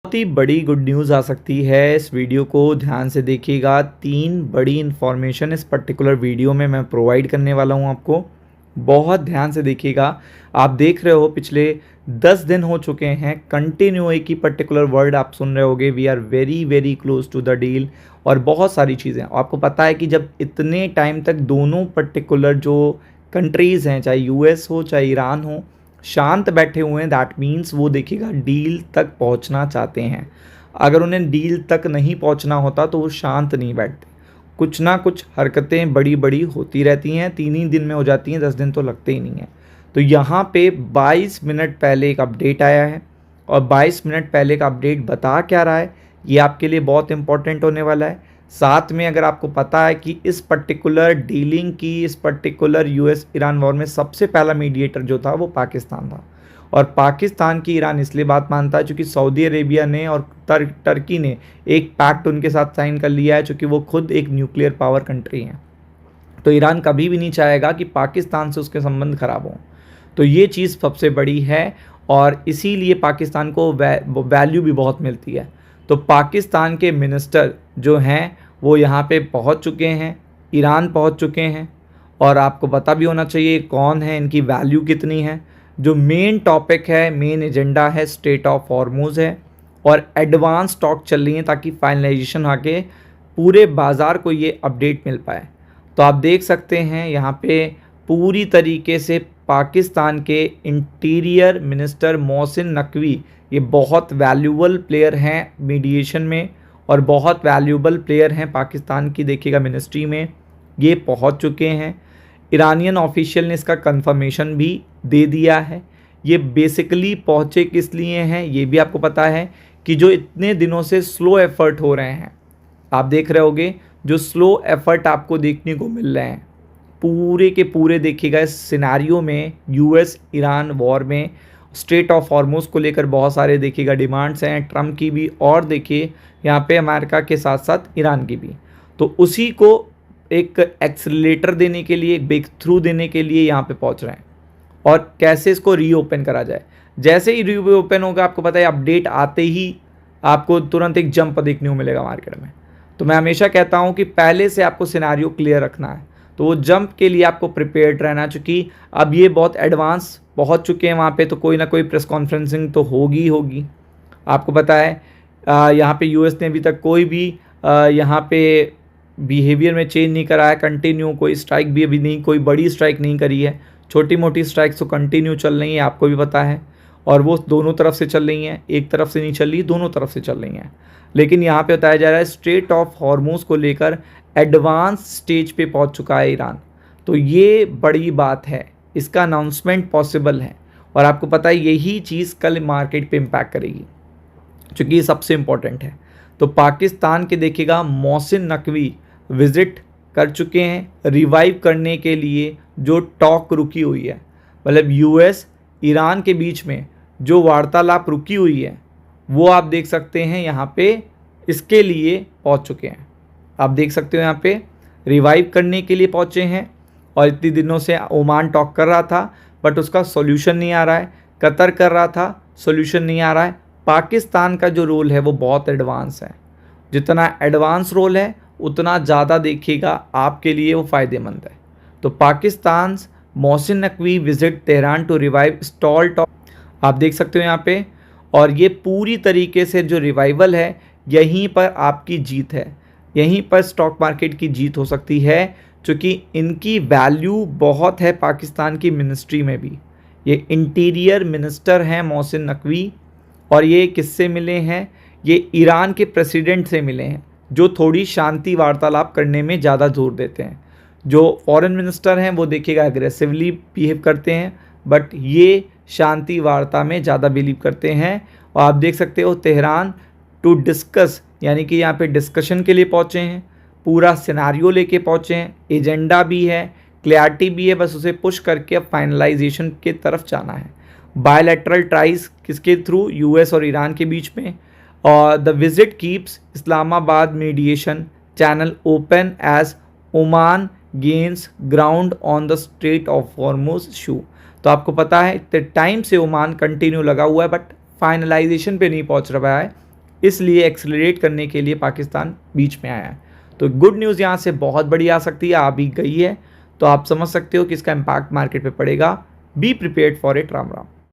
बहुत ही बड़ी good news आ सकती है। इस वीडियो को ध्यान से देखिएगा। 3 बड़ी इन्फॉर्मेशन इस पर्टिकुलर वीडियो में मैं प्रोवाइड करने वाला हूं आपको। बहुत ध्यान से देखिएगा। आप देख रहे हो पिछले 10 दिन हो चुके हैं कंटिन्यू एक ही पर्टिकुलर वर्ड आप सुन रहे होगे, we are very very close to the deal और बहुत सारी चीज़ें। आपको पता है कि जब इतने टाइम तक दोनों पर्टिकुलर जो कंट्रीज़ हैं, चाहे यूएस हो चाहे ईरान हो, शांत बैठे हुए हैं, दैट मीन्स वो देखिएगा डील तक पहुंचना चाहते हैं। अगर उन्हें डील तक नहीं पहुंचना होता तो वो शांत नहीं बैठते। कुछ ना कुछ हरकतें बड़ी बड़ी होती रहती हैं, 3 ही दिन में हो जाती हैं, 10 दिन तो लगते ही नहीं हैं। तो यहाँ पे 22 मिनट पहले एक अपडेट आया है और 22 मिनट पहले का अपडेट बता क्या रहा है, ये आपके लिए बहुत इंपॉर्टेंट होने वाला है। साथ में अगर आपको पता है कि इस पर्टिकुलर डीलिंग की, इस पर्टिकुलर यूएस ईरान वॉर में सबसे पहला मीडिएटर जो था वो पाकिस्तान था और पाकिस्तान की ईरान इसलिए बात मानता है क्योंकि सऊदी अरेबिया ने और टर्की ने एक पैक्ट उनके साथ साइन कर लिया है, चूँकि वो खुद एक न्यूक्लियर पावर कंट्री हैं। तो ईरान कभी भी नहीं चाहेगा कि पाकिस्तान से उसके संबंध खराब हों। तो ये चीज़ सबसे बड़ी है और इसीलिए पाकिस्तान को वैल्यू भी बहुत मिलती है। तो पाकिस्तान के मिनिस्टर जो हैं वो यहाँ पे पहुँच चुके हैं, ईरान पहुँच चुके हैं और आपको पता भी होना चाहिए कौन है, इनकी वैल्यू कितनी है। जो मेन टॉपिक है, मेन एजेंडा है, स्ट्रेट ऑफ हॉर्मुज़ है और एडवांस टॉक चल रही है ताकि फाइनलाइजेशन आके पूरे बाज़ार को ये अपडेट मिल पाए। तो आप देख सकते हैं यहाँ पे पूरी तरीके से पाकिस्तान के इंटीरियर मिनिस्टर मोहसिन नकवी, ये बहुत वैल्यूबल प्लेयर हैं मीडिएशन में और बहुत वैल्यूबल प्लेयर हैं पाकिस्तान की देखिएगा मिनिस्ट्री में, ये पहुंच चुके हैं। ईरानियन ऑफिशियल ने इसका कंफर्मेशन भी दे दिया है। ये बेसिकली पहुँचे किस लिए हैं ये भी आपको पता है कि जो इतने दिनों से स्लो एफर्ट हो रहे हैं, आप देख रहे होगे जो स्लो एफर्ट आपको देखने को मिल रहे हैं, पूरे के पूरे देखिएगा इस सिनारियो में यूएस ईरान वॉर में स्ट्रेट ऑफ हॉर्मुज़ को लेकर बहुत सारे देखिएगा डिमांड्स हैं ट्रम्प की भी और देखिए यहाँ पे अमेरिका के साथ साथ ईरान की भी। तो उसी को एक एक्सीलरेटर देने के लिए, एक ब्रेक थ्रू देने के लिए यहाँ पे पहुँच रहे हैं और कैसे इसको रीओपन करा जाए। जैसे ही रीओपन होगा आपको पता है अपडेट आते ही आपको तुरंत एक जंप देखने को मिलेगा मार्केट में। तो मैं हमेशा कहता हूँ कि पहले से आपको सिनारियो क्लियर रखना है, तो वो जंप के लिए आपको प्रिपेयर्ड रहना, चूँकि अब ये बहुत एडवांस पहुँच चुके हैं वहाँ पे, तो कोई ना कोई प्रेस कॉन्फ्रेंसिंग तो होगी होगी। आपको पता है यहाँ पे यूएस ने अभी तक कोई भी यहाँ पे बिहेवियर में चेंज नहीं करा है, कंटिन्यू कोई स्ट्राइक भी अभी नहीं, कोई बड़ी स्ट्राइक नहीं करी है, छोटी मोटी स्ट्राइक्स तो कंटिन्यू चल रही हैं, आपको भी पता है, और वो दोनों तरफ से चल रही हैं, एक तरफ से नहीं चल रही, दोनों तरफ से चल रही हैं। लेकिन यहाँ पे बताया जा रहा है स्ट्रेट ऑफ हॉर्मुज़ को लेकर एडवांस स्टेज पे पहुँच चुका है ईरान। तो ये बड़ी बात है, इसका अनाउंसमेंट पॉसिबल है और आपको पता है यही चीज़ कल मार्केट पे इम्पैक्ट करेगी, क्योंकि ये सबसे इम्पॉर्टेंट है। तो पाकिस्तान के देखिएगा मोहसिन नकवी विज़िट कर चुके हैं रिवाइव करने के लिए जो टॉक रुकी हुई है, मतलब यूएस ईरान के बीच में जो वार्तालाप रुकी हुई है वो आप देख सकते हैं यहाँ पे इसके लिए पहुँच चुके हैं। आप देख सकते हो यहाँ पे रिवाइव करने के लिए पहुँचे हैं और इतने दिनों से ओमान टॉक कर रहा था बट उसका सॉल्यूशन नहीं आ रहा है, कतर कर रहा था, सॉल्यूशन नहीं आ रहा है। पाकिस्तान का जो रोल है वो बहुत एडवांस है, जितना एडवांस रोल है उतना ज़्यादा देखिएगा आपके लिए वो फ़ायदेमंद है। तो Pakistan Mohsin Naqvi visit Tehran to revive stall talk, आप देख सकते हो यहाँ पे, और ये पूरी तरीके से जो रिवाइवल है यहीं पर आपकी जीत है, यहीं पर स्टॉक मार्केट की जीत हो सकती है, क्योंकि इनकी वैल्यू बहुत है पाकिस्तान की मिनिस्ट्री में भी। ये इंटीरियर मिनिस्टर हैं मोहसिन नकवी और ये किससे मिले हैं, ये ईरान के प्रेसिडेंट से मिले हैं जो थोड़ी शांति वार्तालाप करने में ज़्यादा जोर देते हैं। जो फॉरेन मिनिस्टर हैं वो देखिएगा एग्रेसिवली बिहेव करते हैं बट ये शांति वार्ता में ज़्यादा बिलीव करते हैं। और आप देख सकते हो तेहरान टू डिस्कस, यानी कि यहाँ पे डिस्कशन के लिए पहुँचे हैं, पूरा सिनारियो लेके पहुँचे हैं, एजेंडा भी है, क्लैरिटी भी है, बस उसे पुश करके अब फाइनलाइजेशन के तरफ जाना है। बायलैटरल ट्राइज किसके थ्रू, यूएस और ईरान के बीच में। और the visit keeps Islamabad mediation channel open as Oman gains ground on the Strait of Hormuz issue. तो आपको पता है इतने टाइम से ओमान कंटिन्यू लगा हुआ है बट फाइनलाइजेशन पे नहीं पहुंच रहा है इसलिए एक्सेलरेट करने के लिए पाकिस्तान बीच में आया है। तो गुड न्यूज़ यहाँ से बहुत बड़ी आ सकती है, आ भी गई है, तो आप समझ सकते हो कि इसका इम्पैक्ट मार्केट पे पड़ेगा। Be prepared for it. Ram Ram.